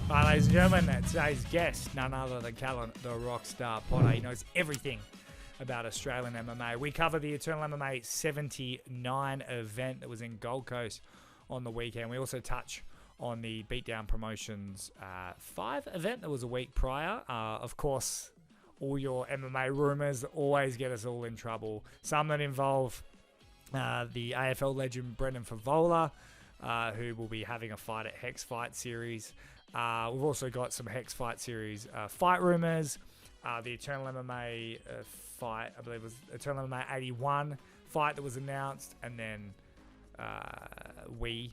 Right, ladies and gentlemen, today's guest, none other than Callan The Rockstar Potter. He knows everything about Australian MMA. We cover the Eternal MMA 79 event that was in Gold Coast on the weekend. We also touch on the Beatdown Promotions 5 event that was a week prior. Of course, all your MMA rumours always get us all in trouble. Some that involve the AFL legend Brendan Fevola, who will be having a fight at Hex Fight Series. We've also got some Hex Fight Series fight rumours. The Eternal MMA fight, I believe it was Eternal MMA 81 fight that was announced. And then we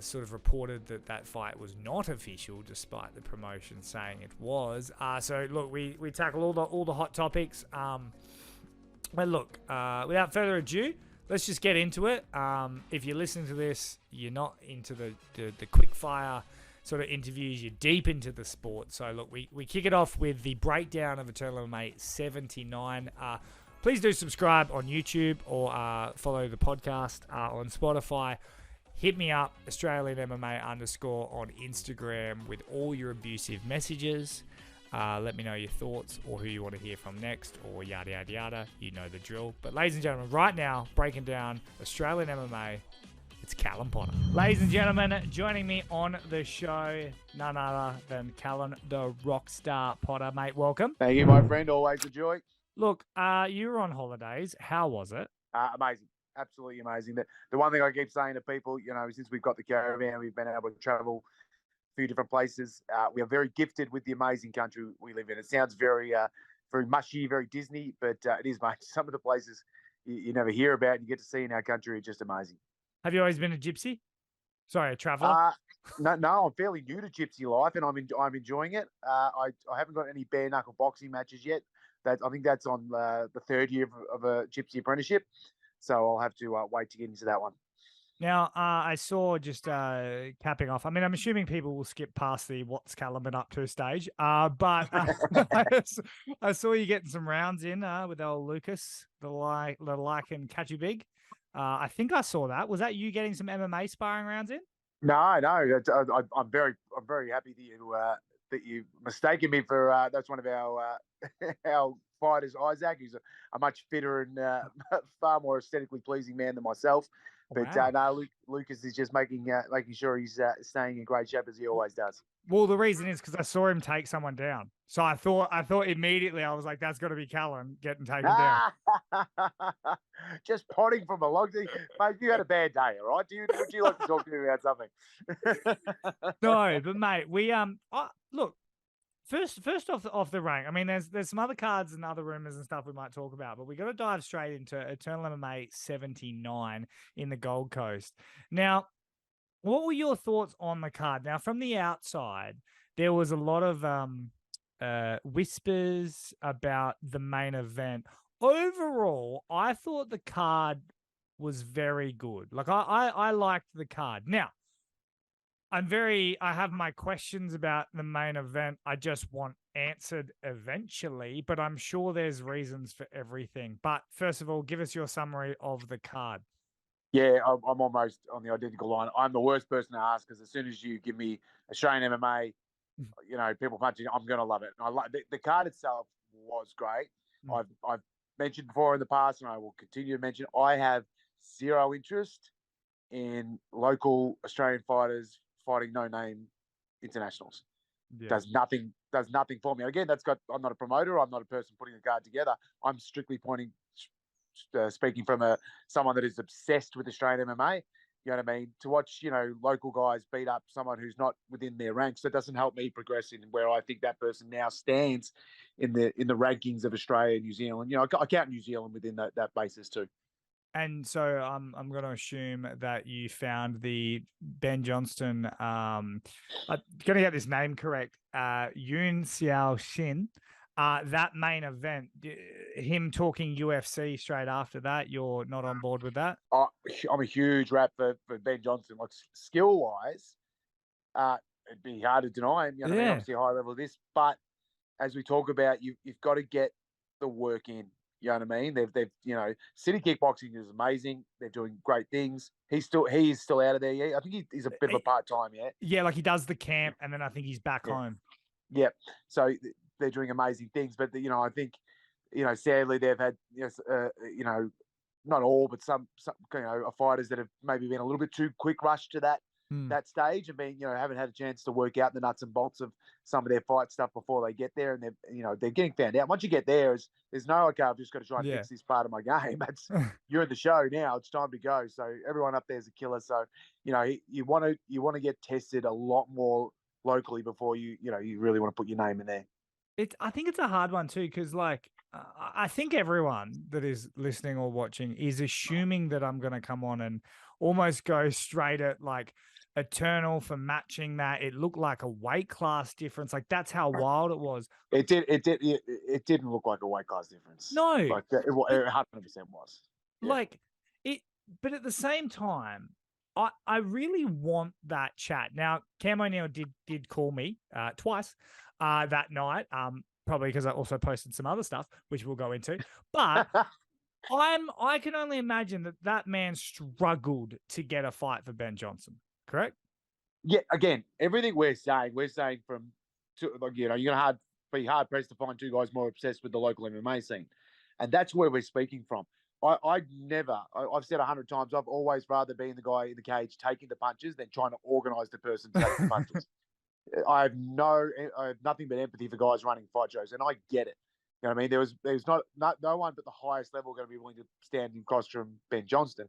sort of reported that that fight was not official, despite the promotion saying it was. So look, we tackle all the hot topics. But look, without further ado, let's just get into it. If you're listening to this, you're not into the quick fire sort of interviews, you're deep into the sport. So look, we kick it off with the breakdown of Eternal MMA 79. Please do subscribe on YouTube or follow the podcast on Spotify. Hit me up, Australian MMA _ on Instagram with all your abusive messages. Let me know your thoughts or who you want to hear from next or yada, yada, yada. You know the drill. But ladies and gentlemen, right now, breaking down Australian MMA, it's Callan Potter. Ladies and gentlemen, joining me on the show, none other than Callan The Rockstar Potter. Mate, welcome. Thank you, my friend. Always a joy. Look, you were on holidays. How was it? Amazing. Absolutely amazing. The one thing I keep saying to people, you know, since we've got the caravan, we've been able to travel a few different places. We are very gifted with the amazing country we live in. It sounds very mushy, very Disney, but it is, mate. Some of the places you never hear about and you get to see in our country are just amazing. Have you always been a gypsy? Sorry, a traveller? No, I'm fairly new to gypsy life, and I'm enjoying it. I haven't got any bare knuckle boxing matches yet. I think that's on the third year of a gypsy apprenticeship, so I'll have to wait to get into that one. Now, I saw just capping off. I mean, I'm assuming people will skip past the what's Callan been up to stage, but I saw you getting some rounds in with old Lucas, the like and catch you big. I think I saw that. Was that you getting some MMA sparring rounds in? No. I'm very happy that you mistaken me for that's one of our our fighters, Isaac. He's a much fitter and far more aesthetically pleasing man than myself. But wow. No, Lucas is just making sure he's staying in great shape as he always does. Well, the reason is because I saw him take someone down. So I thought immediately, I was like, that's got to be Callan getting taken down. Just potting from a long thing. Mate, you had a bad day, all right? Would you like to talk to me about something? No, but mate, we look, first off the rank. I mean, there's some other cards and other rumors and stuff we might talk about, but we got to dive straight into Eternal MMA 79 in the Gold Coast. Now, what were your thoughts on the card? Now, from the outside, there was a lot of whispers about the main event. Overall, I thought the card was very good. Like, I liked the card. Now, I have my questions about the main event. I just want answered eventually, but I'm sure there's reasons for everything. But first of all, give us your summary of the card. Yeah, I'm almost on the identical line. I'm the worst person to ask because as soon as you give me Australian MMA, you know, people punching, I'm going to love it. I like the card itself was great. I've mentioned before in the past, and I will continue to mention, I have zero interest in local Australian fighters fighting no-name internationals. Yeah. Does nothing for me. Again, I'm not a promoter. I'm not a person putting the card together. I'm strictly speaking from someone that is obsessed with Australian MMA. You know what I mean? To watch, you know, local guys beat up someone who's not within their ranks, that doesn't help me progress in where I think that person now stands in the rankings of Australia and New Zealand. You know, I count New Zealand within that basis too. And so I'm going to assume that you found the Ben Johnston, I'm going to get this name correct, Yoon Xiao Shin, that main event, him talking UFC straight after that, you're not on board with that? I'm a huge rap for Ben Johnston. Like, skill-wise, it'd be hard to deny him. You know what I mean? Obviously, a high level of this. But as we talk about, you've got to get the work in. You know what I mean? They've City Kickboxing is amazing. They're doing great things. He is still out of there. Yeah, I think he's a bit of a part-time. Yeah. Yeah, like he does the camp, and then I think he's back home. Yeah. So they're doing amazing things, but I think sadly they've had not all, but some fighters that have maybe been a little bit too quick rush to that stage, and haven't had a chance to work out the nuts and bolts of some of their fight stuff before they get there, and they're getting found out. Once you get there, there's no okay, I've just got to try and fix this part of my game. That's you're in the show now. It's time to go. So everyone up there's a killer. So you want to get tested a lot more locally before you really want to put your name in there. I think it's a hard one too, because I think everyone that is listening or watching is assuming that I'm going to come on and almost go straight at like Eternal for matching that. It looked like a weight class difference. Like that's how wild it was. It didn't look like a weight class difference. No, like it 100% was. Yeah. Like it, but at the same time, I really want that chat. Now, Cam O'Neill did call me twice that night. Probably because I also posted some other stuff, which we'll go into. But I can only imagine that man struggled to get a fight for Ben Johnston. Correct? Yeah. Again, everything we're saying from, you're gonna be hard pressed to find two guys more obsessed with the local MMA scene, and that's where we're speaking from. I've said 100 times, I've always rather been the guy in the cage taking the punches than trying to organise the person to take the punches. I have nothing but empathy for guys running fight shows, and I get it. You know what I mean? There's no one but the highest level going to be willing to stand in across from Ben Johnston.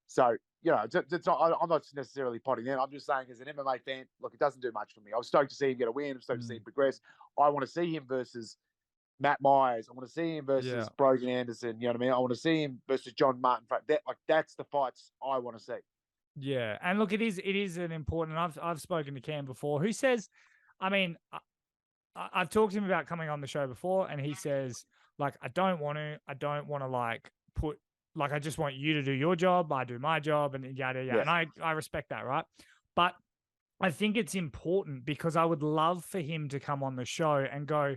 So it's not. I'm not necessarily potting that. I'm just saying, as an MMA fan, look, it doesn't do much for me. I was stoked to see him get a win. I'm stoked to see him progress. I want to see him versus Matt Myers. I want to see him versus Brogan Anderson. You know what I mean? I want to see him versus John Martin. That's the fights I want to see. Yeah, and look, it is an important. I've spoken to Cam before, who says, I mean, I've talked to him about coming on the show before, and he says, like, I don't want to like put, like, I just want you to do your job, I do my job, and yada yada. Yes. And I respect that, right? But I think it's important because I would love for him to come on the show and go,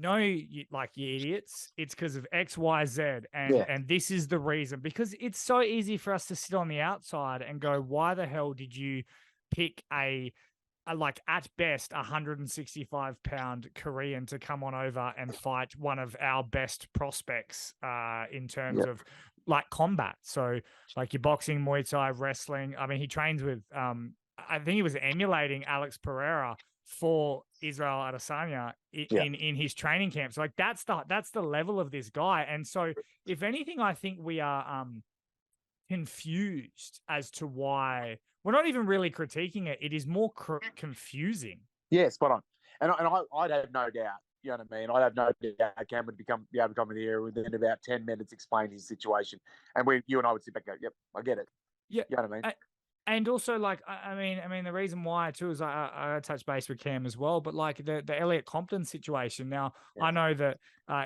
no, you idiots, it's because of X, Y, Z, and this is the reason. Because it's so easy for us to sit on the outside and go, why the hell did you pick a like at best 165-pound Korean to come on over and fight one of our best prospects in terms of like combat? So like your boxing, Muay Thai, wrestling. I mean, he trains with I think he was emulating Alex Pereira for Israel Adesanya in his training camp. So like that's the level of this guy. And so if anything, I think we are confused as to why we're not even really critiquing it. It is more confusing. Yeah, spot on. And I'd have no doubt, you know what I mean? I'd have no doubt Cam would be able to come in here within about 10 minutes, explain his situation. And you and I would sit back and go, yep, I get it. Yeah. You know what I mean? And also, like, I mean, the reason why too is I touched base with Cam as well, but like the Elliot Compton situation. Now, I know that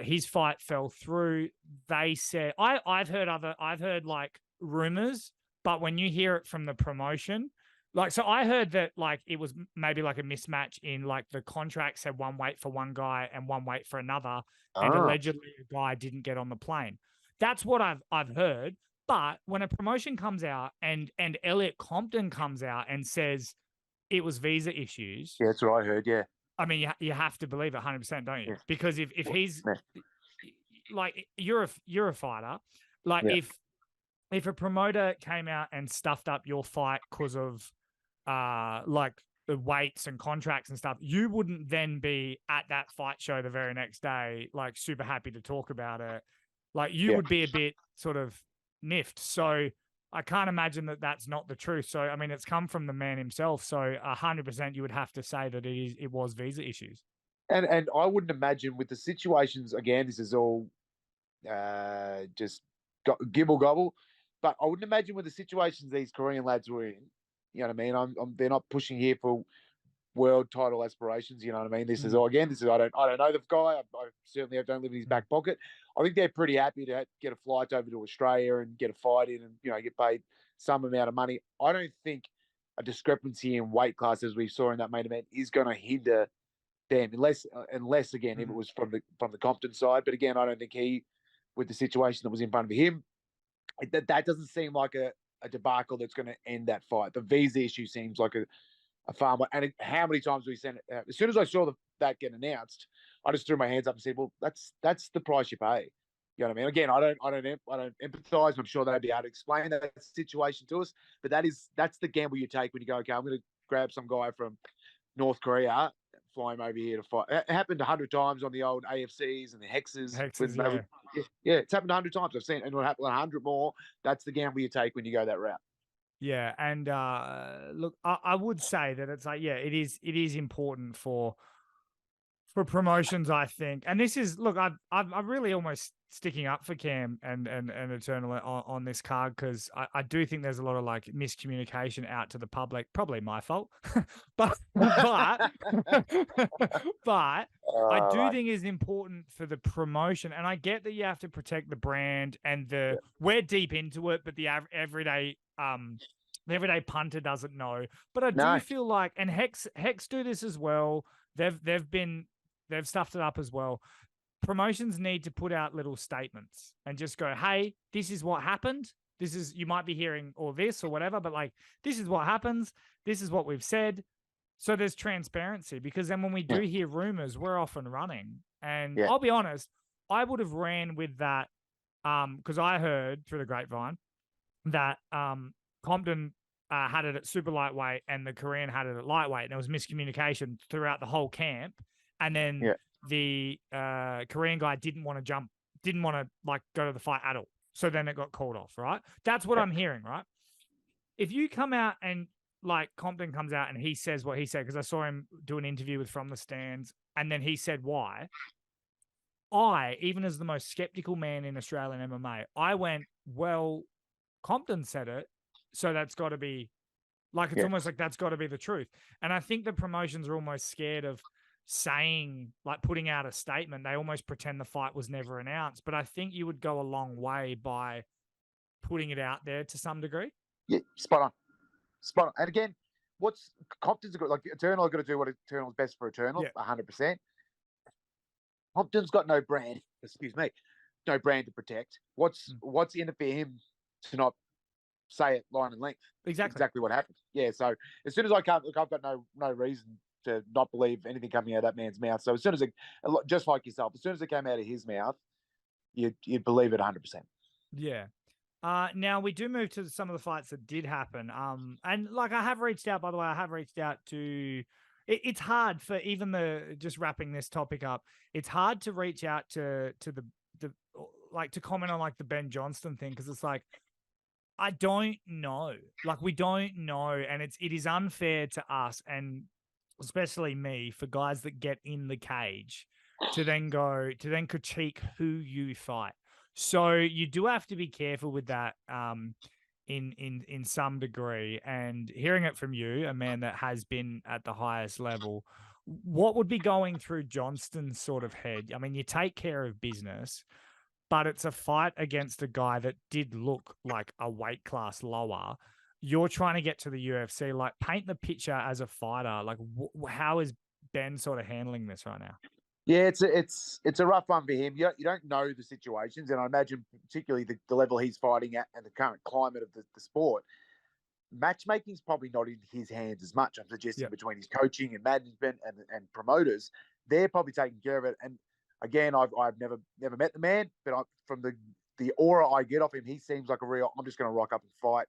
his fight fell through. They said I've heard like rumors, but when you hear it from the promotion, like, so I heard that like it was maybe like a mismatch in like the contract said one weight for one guy and one weight for another, and allegedly a guy didn't get on the plane. That's what I've heard. But when a promotion comes out and Elliot Compton comes out and says it was visa issues. Yeah, that's what I heard, yeah. I mean, you have to believe it 100%, don't you? Yeah. Because if he's like, you're a fighter. Like if a promoter came out and stuffed up your fight because of like the weights and contracts and stuff, you wouldn't then be at that fight show the very next day, like super happy to talk about it. Like you would be a bit sort of miffed. So I can't imagine that that's not the truth. So, I mean, it's come from the man himself. So 100% you would have to say that it was visa issues. And I wouldn't imagine with the situations, again, this is all just gibble gobble, but I wouldn't imagine with the situations these Korean lads were in, you know what I mean? They're not pushing here for world title aspirations. You know what I mean? This is I don't know the guy. I certainly don't live in his back pocket. I think they're pretty happy to get a flight over to Australia and get a fight in and, get paid some amount of money. I don't think a discrepancy in weight class, as we saw in that main event, is going to hinder them unless again, if it was from the Compton side. But again, I don't think he with the situation that was in front of him. That doesn't seem like a debacle that's going to end that fight. The visa issue seems like a far more. And how many times we sent it? As soon as I saw that get announced, I just threw my hands up and said, "Well, that's the price you pay." You know what I mean? Again, I don't empathise. I'm sure they'd be able to explain that situation to us. But that's the gamble you take when you go, okay, I'm going to grab some guy from North Korea, fly him over here to fight. It happened 100 times on the old AFCs and the Hexes. Yeah, it's happened 100 times. I've seen it, and it'll happen 100 more. That's the gamble you take when you go that route. Yeah, and look, I would say that it's like, yeah, it is important for promotions, I think. And this is, look, I'm really almost sticking up for Cam and Eternal on this card, because I do think there's a lot of like miscommunication out to the public. Probably my fault, but I do think it's important for the promotion. And I get that you have to protect the brand and we're deep into it, but the everyday punter doesn't know. But I do feel like, and Hex do this as well. They've stuffed it up as well. Promotions need to put out little statements and just go, hey, this is what happened. You might be hearing all this or whatever, but like, this is what happens. This is what we've said. So there's transparency, because then when we do hear rumors, we're off and running. And I'll be honest, I would have ran with that because I heard through the grapevine that Compton had it at super lightweight and the Korean had it at lightweight. And there was miscommunication throughout the whole camp. And then the Korean guy didn't want to like go to the fight at all. So then it got called off, right? That's what I'm hearing, right? If you come out and like Compton comes out and he says what he said, because I saw him do an interview with From the Stands, and then he said why. Even as the most skeptical man in Australian MMA, I went, well, Compton said it, so that's got to be like, it's almost like that's got to be the truth. And I think the promotions are almost scared of saying, like, putting out a statement. They almost pretend the fight was never announced. But I think you would go a long way by putting it out there to some degree. Yeah, spot on. And again, what's Compton's got, like, Eternal are going to do what Eternal's best for Eternal, 100%. Compton's got no brand. No brand to protect. What's in it for him to not say it line and length? Exactly what happened. Yeah. So as soon as I've got no reason to not believe anything coming out of that man's mouth. So as soon as just like yourself, as soon as it came out of his mouth, you'd believe it 100%. Yeah. Now we do move to some of the fights that did happen. And like I have reached out, by the way, to. It's hard for even just wrapping this topic up. It's hard to reach out to the like to comment on like the Ben Johnston thing, because it's like, I don't know. Like, we don't know, and it is unfair to us, and especially me, for guys that get in the cage to then critique who you fight. So you do have to be careful with that in some degree. And hearing it from you, a man that has been at the highest level, what would be going through Johnston's sort of head? I mean, you take care of business, but it's a fight against a guy that did look like a weight class lower. You're trying to get to the UFC. Like, paint the picture as a fighter. Like, how is Ben sort of handling this right now? Yeah, it's a rough one for him. You don't know the situations, and I imagine particularly the level he's fighting at and the current climate of the sport. Matchmaking's probably not in his hands as much. I'm suggesting between his coaching and management and promoters, they're probably taking care of it. And again, I've never met the man, but from the aura I get off him, he seems like a real, I'm just going to rock up and fight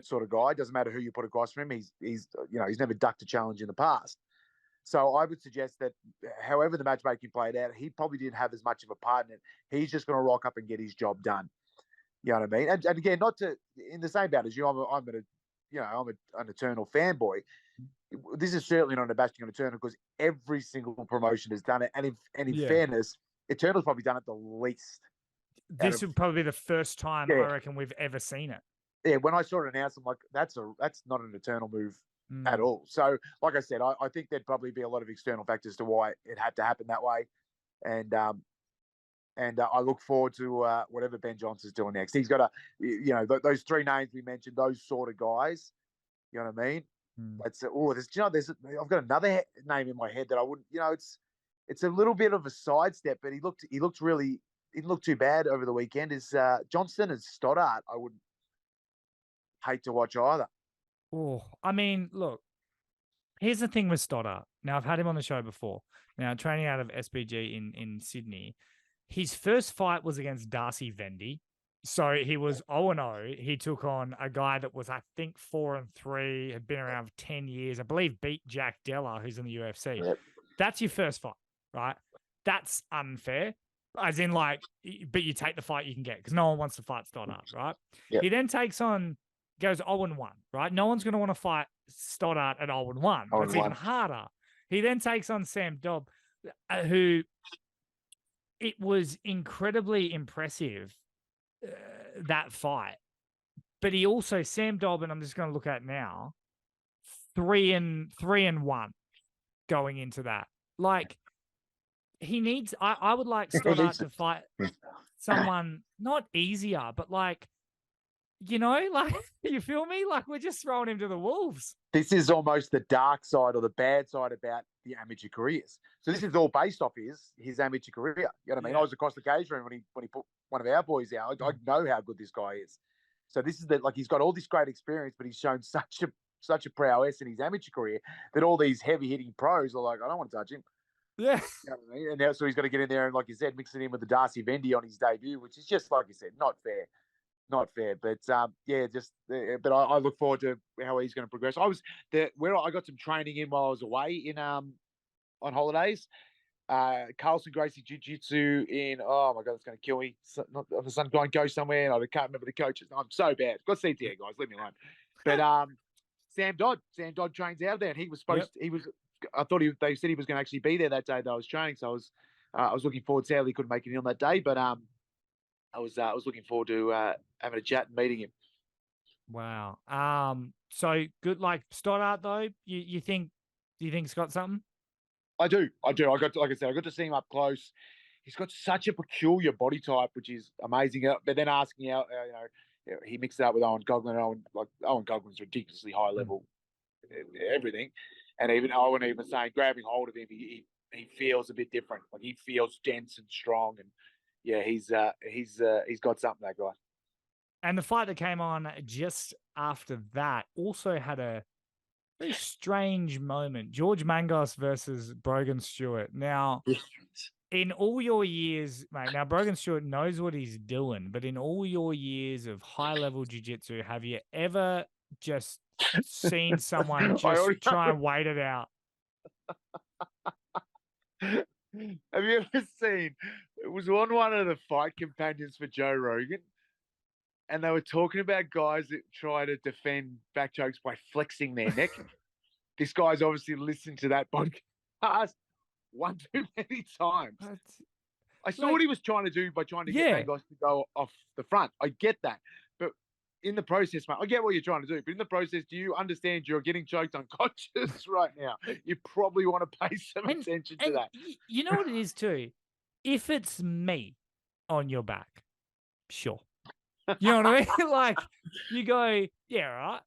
sort of guy. Doesn't matter who you put across from him. He's never ducked a challenge in the past. So I would suggest that however the matchmaking played out, he probably didn't have as much of a part in it. He's just going to rock up and get his job done. You know what I mean? And again, not to, in the same bout as you, I'm an Eternal fanboy. This is certainly not a bashing on Eternal, because every single promotion has done it. And in fairness, Eternal's probably done it the least. This would probably be the first time I reckon we've ever seen it. Yeah, when I saw it announced, I'm like, that's not an Eternal move at all. So, like I said, I think there'd probably be a lot of external factors to why it had to happen that way. And I look forward to whatever Ben Johnson's doing next. He's got those three names we mentioned, those sort of guys. You know what I mean? I've got another name in my head that I wouldn't. It's a little bit of a sidestep, but he looked really didn't look too bad over the weekend. Is Johnston and Stoddart? I would hate to watch either. Oh, I mean, look, here's the thing with Stoddart. Now, I've had him on the show before. Now, training out of SBG in Sydney, his first fight was against Darcy Vendy. So he was 0-0. He took on a guy that was, I think, 4-3, had been around for 10 years. I believe beat Jack Della, who's in the UFC. Yep. That's your first fight, right? That's unfair. As in, like, but you take the fight you can get because no one wants to fight Stoddart, right? Yep. He then goes 0-1, right? No one's going to want to fight Stoddart at 0-1. It's even harder. He then takes on Sam Dobb, who it was incredibly impressive, that fight. But he also, Sam Dobb, and I'm just going to look at now, 3-1 going into that. Like, he needs, I would like Stoddart to fight someone not easier, but like, you know, like, you feel me? Like, we're just throwing him to the wolves. This is almost the dark side or the bad side about the amateur careers. So this is all based off his amateur career. You know what I mean? Yeah. I was across the cage room when he put one of our boys out. I know how good this guy is. So this is like, he's got all this great experience, but he's shown such a prowess in his amateur career that all these heavy hitting pros are like, I don't want to touch him. Yeah. You know what I mean? And now, so he's got to get in there and, like you said, mix it in with the Darcy Vendy on his debut, which is just, like you said, not fair. Not fair, but but I look forward to how he's going to progress. I got some training in while I was away on holidays. Carlson Gracie Jiu-Jitsu in, oh my God, it's going to kill me. The son's going to go somewhere and I can't remember the coaches. I'm so bad. Got CTA, guys, leave me alone. But Sam Dodd trains out there and he was supposed I thought they said he was going to actually be there that day that I was training. So I was looking forward. Sadly, he couldn't make it in on that day, but I was looking forward to having a chat and meeting him. Wow. So good, like Stoddart though. Do you think he's got something? I do. I got to see him up close. He's got such a peculiar body type, which is amazing. But then asking out, he mixed it up with Owen Coughlin. Owen Coughlin's ridiculously high level, everything, and even Owen saying grabbing hold of him, he feels a bit different. Like he feels dense and strong and. Yeah, he's got something, that guy. And the fight that came on just after that also had a very strange moment. George Mangos versus Brogan Stewart. Now, in all your years, mate, now Brogan Stewart knows what he's doing, but in all your years of high-level jiu-jitsu, have you ever just seen someone just try and wait it out? Have you ever seen, it was on one of the fight companions for Joe Rogan, and they were talking about guys that try to defend back chokes by flexing their neck. This guy's obviously listened to that podcast one too many times. I saw what he was trying to do by trying to get guys to go off the front. I get that. But in the process, mate, I get what you're trying to do. But in the process, do you understand you're getting choked unconscious right now? You probably want to pay some attention to that. You know what it is too? If it's me on your back, sure. You know what I mean? Like, you go, yeah, right.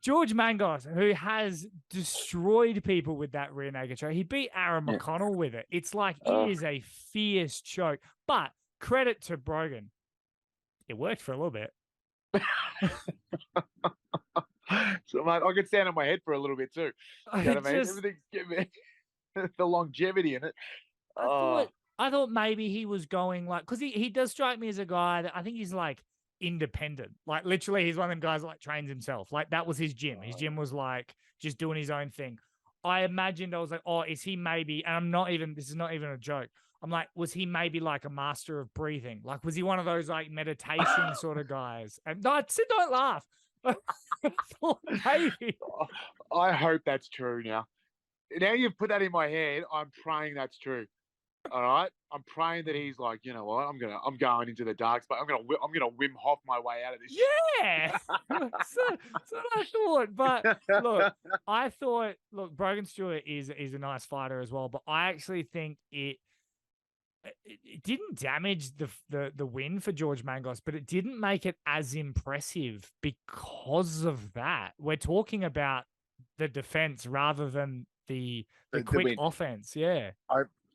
George Mangos, who has destroyed people with that rear naked choke, he beat Aaron McConnell with it. It's like, it is a fierce choke. But credit to Brogan. It worked for a little bit. So, mate, I could stand on my head for a little bit too. You know what I mean? Everything's giving the longevity in it. I thought maybe he was going like, because he does strike me as a guy that I think he's like independent. Like literally, he's one of them guys that like trains himself. Like that was his gym. His gym was like just doing his own thing. I imagined, I was like, oh, is he maybe, and this is not even a joke. I'm like, was he maybe like a master of breathing? Like, was he one of those like meditation sort of guys? And no, don't laugh. I thought maybe. I hope that's true now. Now you've put that in my head. I'm praying that's true. All right, I'm praying that he's like, you know what? I'm going into the dark spot. I'm gonna Wim Hof my way out of this. Yeah, so I thought. But look, Brogan Stewart is a nice fighter as well. But I actually think it didn't damage the win for George Mangos, but it didn't make it as impressive because of that. We're talking about the defense rather than the quick offense. Yeah.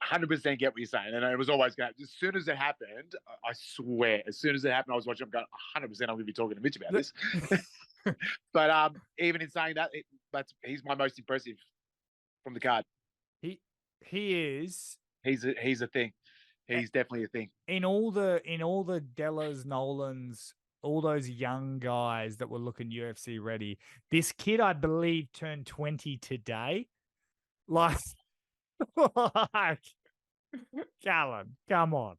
100% get what you're saying. And it was always going to, as soon as it happened, I swear, as soon as it happened, I was watching, I'm going, 100% I'm going to be talking to Mitch about this. But even in saying that, he's my most impressive from the card. He is. He's a thing. He's definitely a thing. In all the Dellas, Nolans, all those young guys that were looking UFC ready, this kid, I believe, turned 20 today. Like Callan, come on.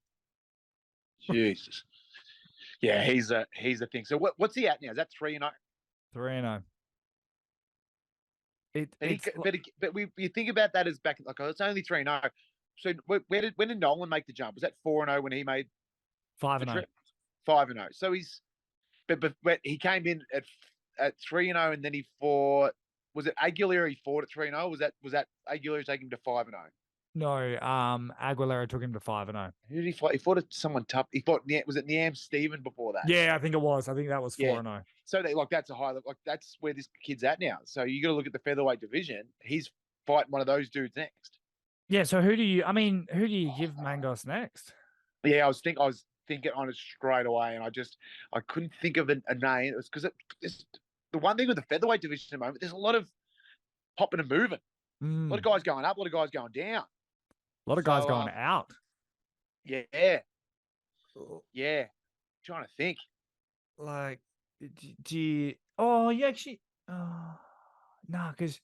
Jesus. Yeah, he's a thing. So what's he at now? Is that 3-0? 3-0. But you think about that as back, like, it's only 3-0. So when did Nolan make the jump? Was that 4-0 when he made 5-0? 5-0. So but he came in at 3-0, and then he fought. Was it Aguilera? He fought at 3-0. Was that Aguilera taking him to 5-0? No, Aguilera took him to 5-0. Who did he fight? He fought someone tough. He fought. Was it Niam Steven before that? Yeah, I think it was. I think that was 4-0. So that's a high level. Like, that's where this kid's at now. So you got to look at the featherweight division. He's fighting one of those dudes next. Yeah. So who do you give Mangos next? Yeah, I was thinking on it straight away, and I couldn't think of a name. It was because the one thing with the featherweight division at the moment, there's a lot of popping and moving. A lot of guys going up, a lot of guys going down. A lot of guys going out. Yeah. Trying to think. Like, do you? Oh, you actually. No, because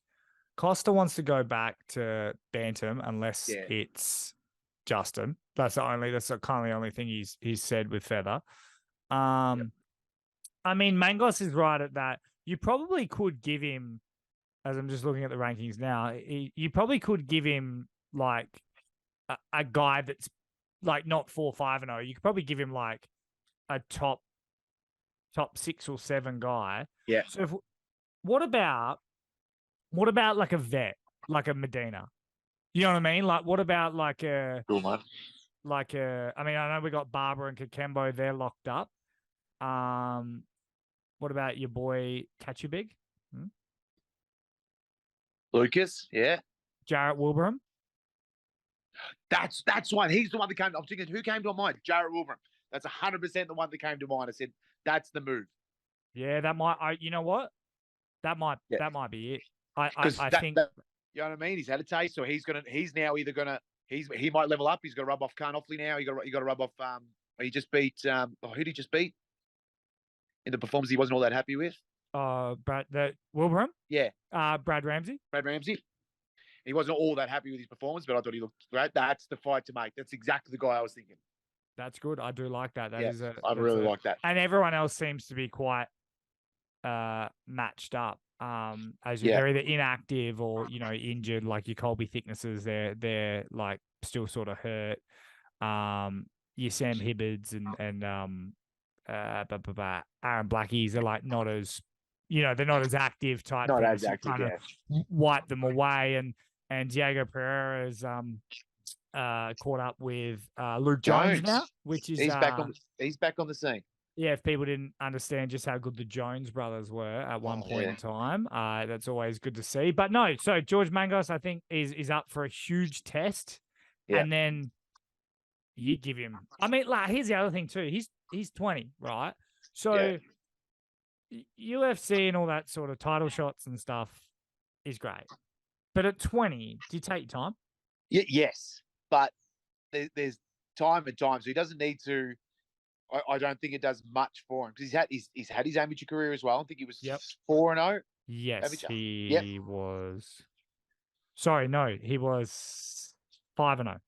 Costa wants to go back to bantam unless it's Justin. That's kind of the only thing he's said with feather. I mean, Mangos is right at that. You probably could give him, as I'm just looking at the rankings now, you probably could give him like a guy that's like not 4-5-0. You could probably give him like a top 6 or 7 guy. Yeah. So what about like a vet, like a Medina? You know what I mean? Like, what about like I mean, I know we got Barber and Kakembo, they're locked up. What about your boy Catchubig? Lucas, yeah. Jarrett Willbraham? That's one. He's the one that came. I'm thinking, who came to my mind? Jarrett Willbraham. That's 100% the one that came to mind. I said, that's the move. Yeah, that might. You know what? That might be it. I think. You know what I mean? He's had a taste, so he might level up. He's got to rub off Kaan Ofli now. He got to rub off. He just beat. Who did he just beat? In the performance he wasn't all that happy with. Willbraham? Yeah. Brad Ramsey. He wasn't all that happy with his performance, but I thought he looked great. That's the fight to make. That's exactly the guy I was thinking. That's good. I do like that. I really like that. And everyone else seems to be quite matched up. They're either inactive or injured. Like your Coby Thicknesses, they're like still sort of hurt. Your Sam Hibbards and Aaron Blackies are like not as they're not as active type. Not things. as active. Kind of wipe them away, and Diego Pereira's caught up with Luke Jones now, which is he's back on the scene. Yeah, if people didn't understand just how good the Jones brothers were at one point in time, that's always good to see. But no, so George Mangos, I think, is up for a huge test. Yeah. And then you give him. I mean, like, here's the other thing too. He's 20, right? So UFC and all that sort of title shots and stuff is great. But at 20, do you take your time? Yes, but there's time and time, so he doesn't need to. I don't think it does much for him because he's had his amateur career as well. I think he was 4-0. Yes, amateur. He was. Sorry, no, he was 5-0.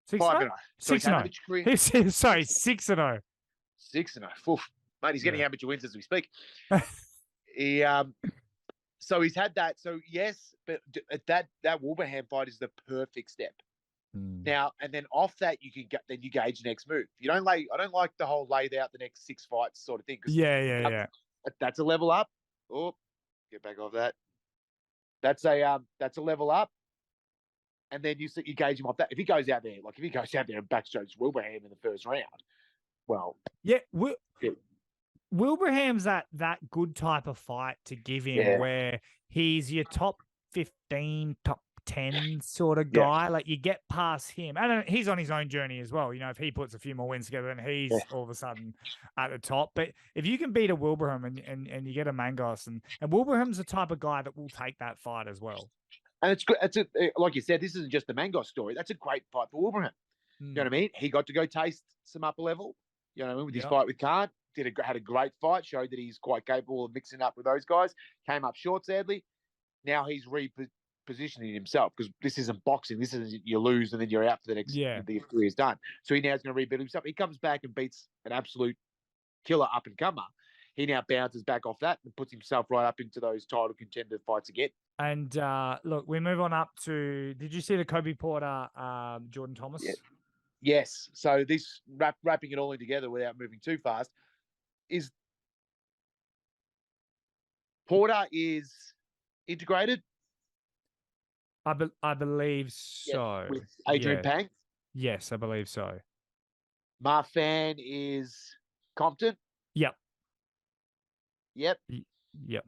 5-0. 6-0. Sorry, 6-0. 6-0. Mate, he's getting amateur wins as we speak. So he's had that. So yes, but that Willbraham fight is the perfect step. Now, and then off that, you gauge the next move. I don't like the whole laid out the next 6 fights sort of thing. Yeah. That's a level up. Oh, get back off that. That's a level up. And then you gauge him off that. If he goes out there and backstrokes Willbraham in the first round, well, Willbraham's that good type of fight to give him where he's your top 15, top 10 sort of Yeah. guy. Like you get past him, and he's on his own journey as well. You know, if he puts a few more wins together, then he's all of a sudden at the top. But if you can beat a Willbraham and you get a Mangos, and Willbraham's the type of guy that will take that fight as well. And it's good. Like you said, this isn't just the Mangos story. That's a great fight for Willbraham. You know what I mean? He got to go taste some upper level. You know what I mean? With his fight with Kaan, had a great fight. Showed that he's quite capable of mixing up with those guys. Came up short, sadly. Now he's repositioning himself because this isn't boxing. This is you lose and then you're out for the next. The career's done. So he now is going to rebuild himself. He comes back and beats an absolute killer up and comer. He now bounces back off that and puts himself right up into those title contender fights again. And look, we move on up to. Did you see the Coby Porter, Jordan Thomas? Yeah. Yes. So this wrapping it all in together without moving too fast is Porter is integrated. I believe so. With Adrian Pang. Yes, I believe so. Marfan is Compton. Yep. Yep. Yep.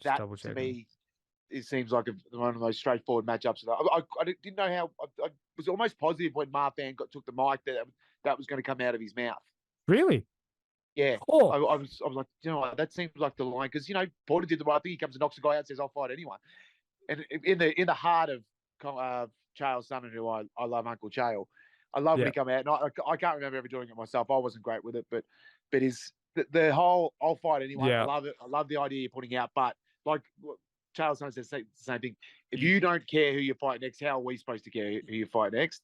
That to me, it seems like one of those straightforward matchups. I didn't know how. I was almost positive when Marfan took the mic that was going to come out of his mouth. Really? Yeah. Oh. I was like, you know what, that seems like the line because Porter did the right thing. He comes and knocks a guy out, says I'll fight anyone. And in the heart of Chael's son, who I love, Uncle Chael, I love when he come out. And I can't remember ever doing it myself. I wasn't great with it, but the whole I'll fight anyone. I love it. I love the idea you're putting out. But like Chael's son says the same thing. If you don't care who you fight next, how are we supposed to care who you fight next?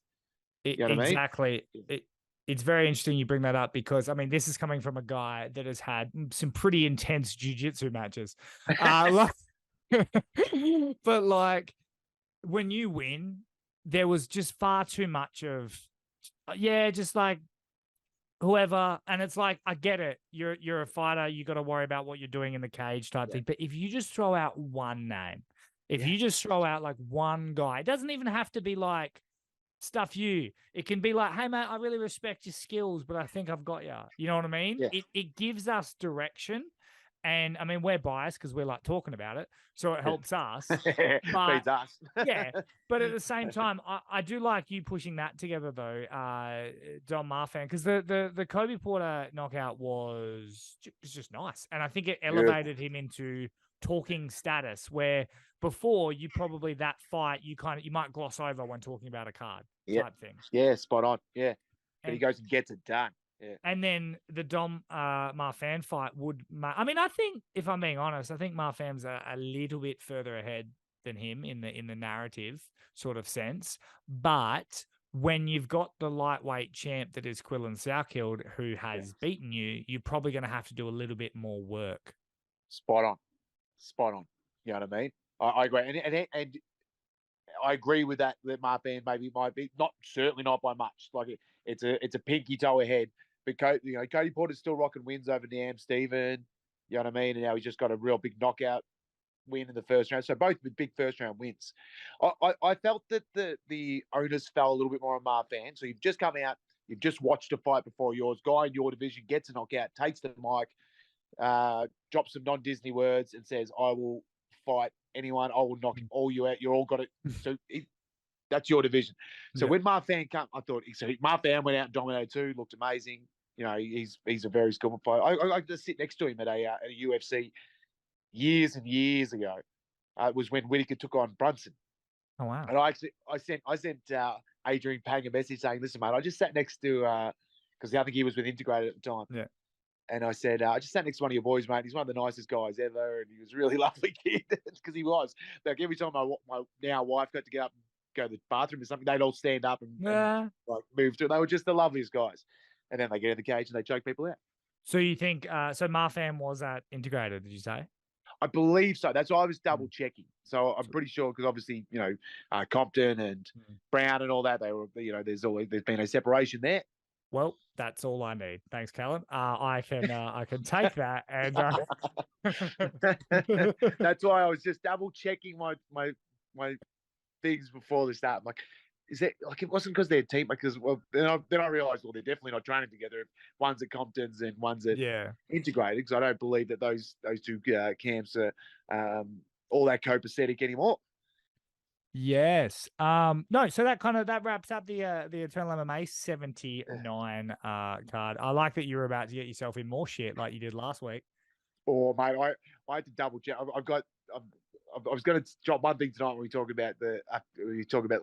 You know what exactly. I mean? It's very interesting you bring that up because, I mean, this is coming from a guy that has had some pretty intense jiu-jitsu matches. But like when you win, there was just far too much of, just like whoever. And it's like, I get it. You're a fighter. You got to worry about what you're doing in the cage type thing. But if you just throw out one name, if you just throw out like one guy, it doesn't even have to be like, stuff you. It can be like, hey, mate, I really respect your skills, but I think I've got you. You know what I mean? Yeah. It gives us direction. And, I mean, we're biased because we're, like, talking about it, so it helps us. Feeds us. But at the same time, I do like you pushing that together, though, Don Marfan, because the Coby Porter knockout was just nice. And I think it elevated him into talking status, where before you probably that fight you might gloss over when talking about a card type thing. Yeah, spot on. Yeah, but he goes and gets it done. Yeah. And then the Dom Marfan fight I mean, I think if I'm being honest, I think Marfan's a little bit further ahead than him in the narrative sort of sense. But when you've got the lightweight champ that is Quillan Southkill who has beaten you, you're probably going to have to do a little bit more work. Spot on. You know what I mean? I agree, and I agree with that. That Marfan might be certainly not by much. Like it's a pinky toe ahead. But Coby Porter's still rocking wins over Nam Steven. You know what I mean? And now he's just got a real big knockout win in the first round. So both with big first round wins. I felt that the onus fell a little bit more on Marfan. So you've just come out, you've just watched a fight before yours. Guy in your division gets a knockout, takes the mic, drops some non-Disney words and says, I will fight anyone. I will knock all you out. You all got it. So that's your division. So when Marfan came, I thought, Marfan went out and dominated too, looked amazing. You know, he's a very skillful fighter. I just sit next to him at a UFC years and years ago. It was when Whittaker took on Brunson. Oh wow! And I sent Adrian Pang a message saying, "Listen, mate, I just sat next to because I think he was with Integrated at the time. Yeah. And I said, I just sat next to one of your boys, mate. He's one of the nicest guys ever, and he was a really lovely kid because he was. Like every time my now wife got to get up and go to the bathroom or something, they'd all stand up and like move to it. They were just the loveliest guys. And then they get in the cage and they choke people out. So you think so Marfan was at Integrated, did you say? I believe so. That's why I was double checking. So I'm pretty sure because obviously, Compton and Brown and all that, they were, there's been a separation there. Well, that's all I need. Thanks, Callan. I can take that and that's why I was just double checking my things before the start. I'm like, is that like it wasn't because they're a team? Because then I realized they're definitely not training together. If one's at Compton's and one's at Integrated, because I don't believe that those two camps are all that copacetic anymore. Yes. No, so that wraps up the Eternal MMA 79 card. I like that you're about to get yourself in more shit like you did last week. Or mate, I had to double check. I was going to drop one thing tonight when we talk about the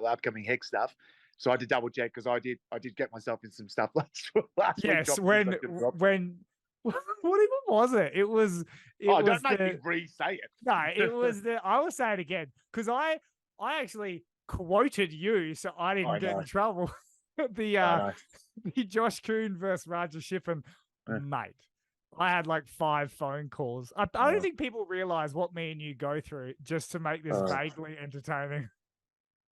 upcoming Hex stuff. So I had to double check because I did get myself in some stuff last week. Yes, when what even was it? It was don't make me re-say it. No, it was I will say it again because I actually quoted you so I didn't get in trouble. the Josh Kuhn versus Raja Shippen, mate. I had like 5 phone calls. I don't think people realize what me and you go through just to make this vaguely entertaining.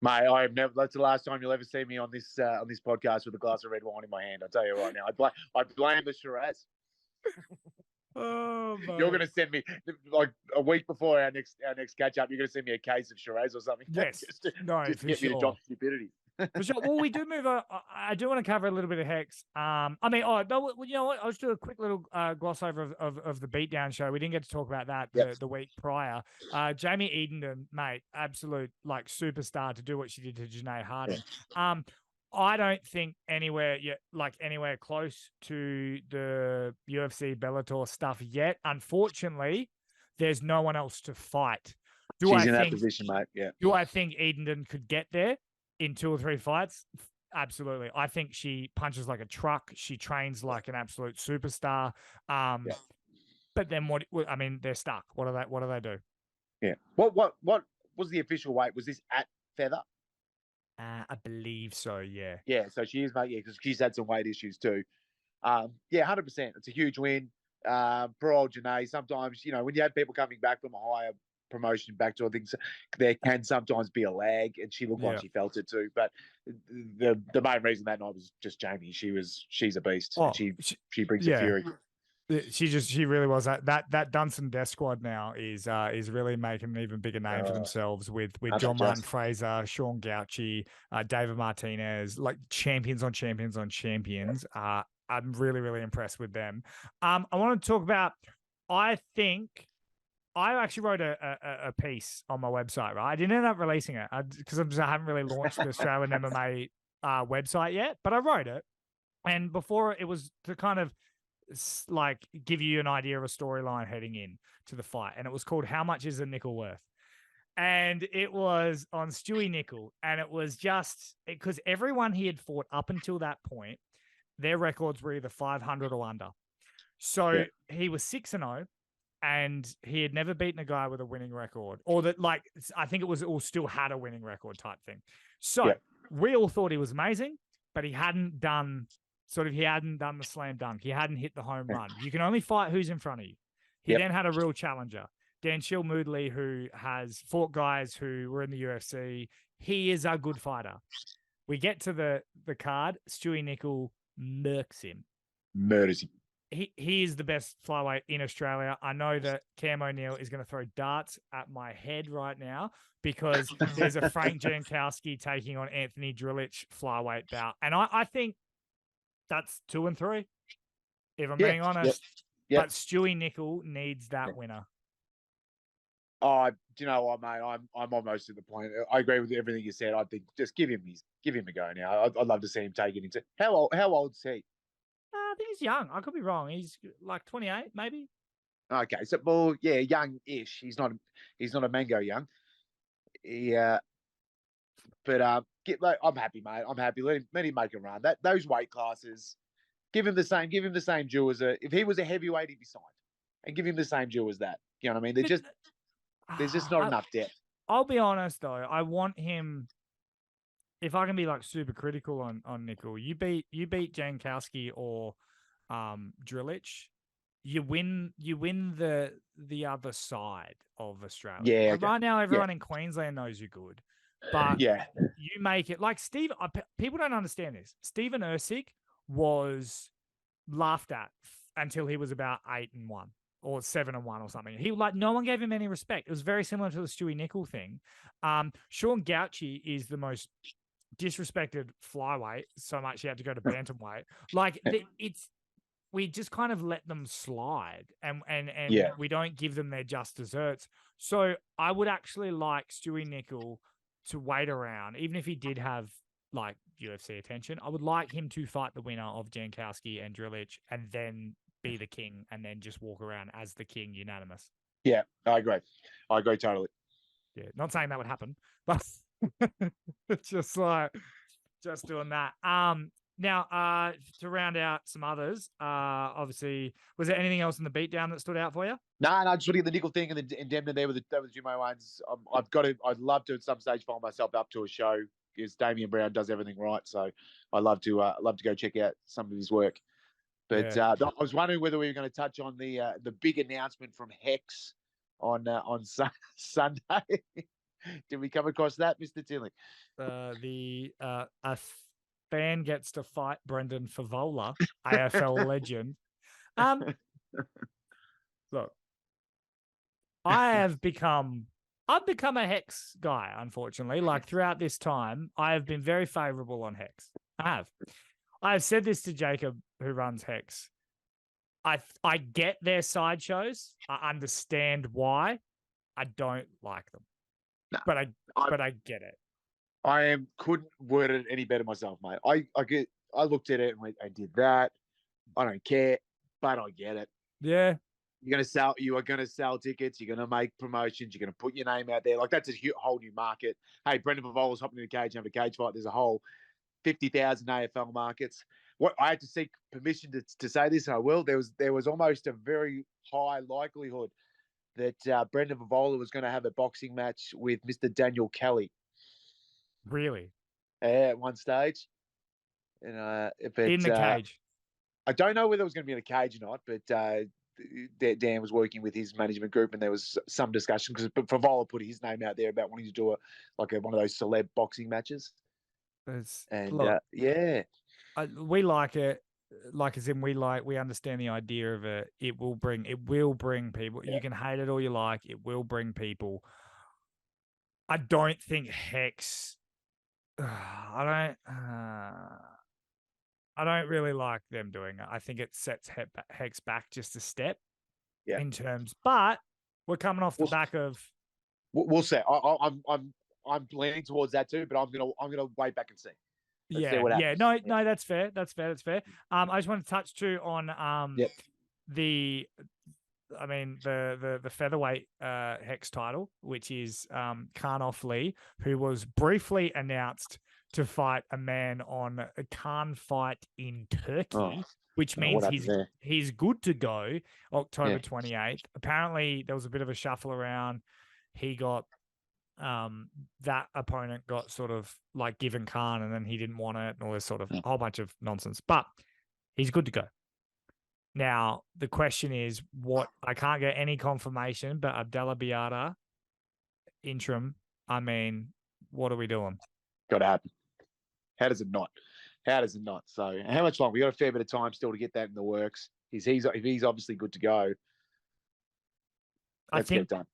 Mate, I have never. That's the last time you'll ever see me on this podcast with a glass of red wine in my hand. I tell you right now, I blame the Shiraz. Oh, you're going to send me like a week before our next catch up. You're going to send me a case of Shiraz or something. Yes, just to get me to drop stupidity. For sure. Well, we do move on. I do want to cover a little bit of Hex. I mean, no, you know what? I'll just do a quick little gloss over of the Beatdown show. We didn't get to talk about that the week prior. Jamie Edenden, mate, absolute like superstar to do what she did to Janay Heerden. I don't think anywhere close to the UFC Bellator stuff yet. Unfortunately, there's no one else to fight. She's in that position, mate. Yeah. Do I think Edenden could get there in 2 or 3 fights? Absolutely. I think she punches like a truck. She trains like an absolute superstar. But then I mean, they're stuck. What do they do? Yeah. What was the official weight? Was this at feather? I believe so, yeah. Yeah, so she is, mate, because she's had some weight issues too. 100%. It's a huge win. For old Janay, sometimes, when you have people coming back from a higher promotion back to, I think there can sometimes be a lag, and she looked like she felt it too. But the main reason that night was just Jamie. She's a beast. She brings the fury. She really was. That Dunstan Death Squad now is really making an even bigger name for themselves with John Martin Fraser, Sean Gauci, David Martinez, like champions on champions on champions. I'm really, really impressed with them. I want to talk about, I actually wrote a piece on my website, right? I didn't end up releasing it because I haven't really launched the Australian MMA website yet, but I wrote it. And before it was to kind of like give you an idea of a storyline heading in to the fight. And it was called How Much is a Nickel Worth? And it was on Stewart Nicoll. And it was just because everyone he had fought up until that point, their records were either 500 or under. So he was 6-0 and he had never beaten a guy with a winning record, or that, like, I think it was all still had a winning record type thing. So we all thought he was amazing, but he hadn't done the slam dunk. He hadn't hit the home run. You can only fight who's in front of you. He then had a real challenger, Dan Moodley, who has fought guys who were in the UFC. He is a good fighter. We get to the card. Stewart Nicoll murders him. He is the best flyweight in Australia. I know that Cam O'Neill is going to throw darts at my head right now because there's a Frank Jankowski taking on Anthony Drilich flyweight bout. And I think that's 2 and 3, if I'm being honest. But Stewart Nicoll needs that winner. Oh, do you know what, mate? I'm almost at the point. I agree with everything you said. I think just give him a go now. I'd love to see him take it into how old is he? I think he's young. I could be wrong. He's like 28, maybe. Okay, so young-ish. He's not a mango young. But I'm happy, mate. I'm happy. Let him make a run. Those weight classes, give him the same due as if he was a heavyweight, he'd be signed, and give him the same due as that. You know what I mean? There's just not enough depth. I'll be honest though. I want him. If I can be like super critical on Nicoll, you beat Jankowski or Drilich, you win the other side of Australia. Yeah. Like right now, everyone in Queensland knows you're good. But you make it like Steve. People don't understand this. Steven Erceg was laughed at until he was about 8-1 or 7-1 or something. No one gave him any respect. It was very similar to the Stewart Nicoll thing. Sean Gauci is the most disrespected flyweight so much he had to go to bantamweight. Like we just kind of let them slide and we don't give them their just desserts. So I would actually like Stewart Nicoll to wait around, even if he did have like UFC attention, I would like him to fight the winner of Jankowski and Drillich and then be the king and then just walk around as the king unanimous. Yeah, I agree. I agree totally. Yeah, not saying that would happen, but just doing that. Now, to round out some others, obviously, was there anything else in the beatdown that stood out for you? No, just looking at the Nicoll thing and the Edenden there with the Jimmo ones. I'd love to at some stage find myself up to a show because Damien Brown does everything right. So I love to go check out some of his work. But Yeah. I was wondering whether we were going to touch on the big announcement from Hex on Sunday. Did we come across that, Mr. Tinley? A fan gets to fight Brendan Fevola, AFL legend. Look, I've become a Hex guy, unfortunately. Like throughout this time, I have been very favorable on Hex. I have said this to Jacob, who runs Hex. I get their sideshows. I understand why. I don't like them. No, but I get it. Couldn't word it any better myself, mate. I looked at it and went, I did that. I don't care, but I get it. Yeah. You are going to sell tickets. You're going to make promotions. You're going to put your name out there. Like that's a whole new market. Hey, Brendan Fevola's hopping in a cage and having a cage fight. There's a whole 50,000 AFL markets. What I had to seek permission to say this, and I will. There was almost a very high likelihood that Brendan Fevola was going to have a boxing match with Mr. Daniel Kelly. Really? At one stage. And in the cage. I don't know whether it was going to be in a cage or not, but Dan was working with his management group, and there was some discussion because Fevola put his name out there about wanting to do one of those celeb boxing matches. Yeah, we like it. Like as in we understand the idea of it. It will bring people. Yeah. You can hate it all you like. It will bring people. I don't think Hex. I don't really like them doing it. I think it sets Hex back just a step in terms. But we're coming off the back of. We'll see. I'm leaning towards that too, but I'm gonna wait back and see. Let's see what happens. No, that's fair. That's fair. I just want to touch too on the featherweight Hex title, which is Kaan Ofli, who was briefly announced to fight a man on a Kaan fight in Turkey, which means he's good to go October 28th. Apparently, there was a bit of a shuffle around. He got that opponent got sort of like given Kaan, and then he didn't want it, and all this sort of whole bunch of nonsense. But he's good to go. Now, the question is I can't get any confirmation, but Abdalla Biayda, interim, what are we doing? Got to happen. How does it not? So how much longer? We got a fair bit of time still to get that in the works. If he's obviously good to go, let's get it done.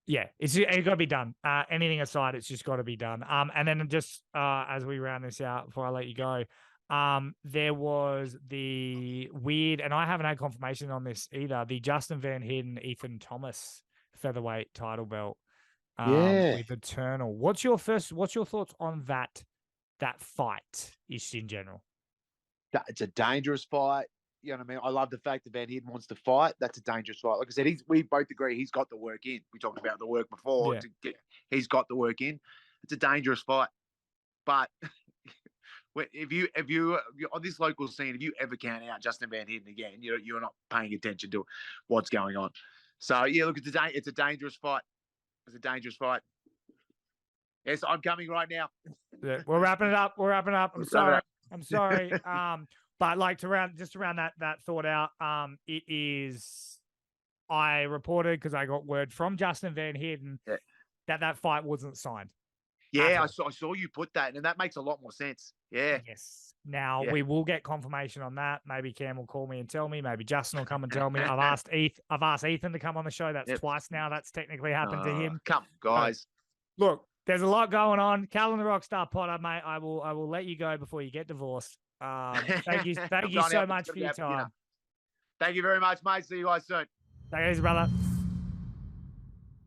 Yeah, it's got to be done. Anything aside, it's just got to be done. And then just as we round this out before I let you go, there was the weird, and I haven't had confirmation on this either, the Justin Van Heerden, Ethan Thomas featherweight title belt with Eternal. What's your thoughts on that fight just in general? It's a dangerous fight. You know what I mean? I love the fact that Van Heerden wants to fight. That's a dangerous fight. Like I said, we both agree he's got the work in. We talked about the work before. Yeah. He's got the work in. It's a dangerous fight. But if you on this local scene, if you ever count out Justin Van Heerden again, you're not paying attention to what's going on. So yeah, look, it's a dangerous fight. It's a dangerous fight. Yes, I'm coming right now. Yeah, we're wrapping it up. I'm sorry. But like to round that thought out, it is. I reported because I got word from Justin Van Heerden that fight wasn't signed. Yeah, I saw you put that, and that makes a lot more sense. Yeah. Yes. Now we will get confirmation on that. Maybe Cam will call me and tell me. Maybe Justin will come and tell me. I've asked Ethan to come on the show. That's twice now. That's technically happened to him. Come, guys. Look, there's a lot going on. Callan The Rockstar Potter, mate. I will let you go before you get divorced. Thank you so much for your time. Thank you very much, mate. See you guys soon. Take it easy, brother.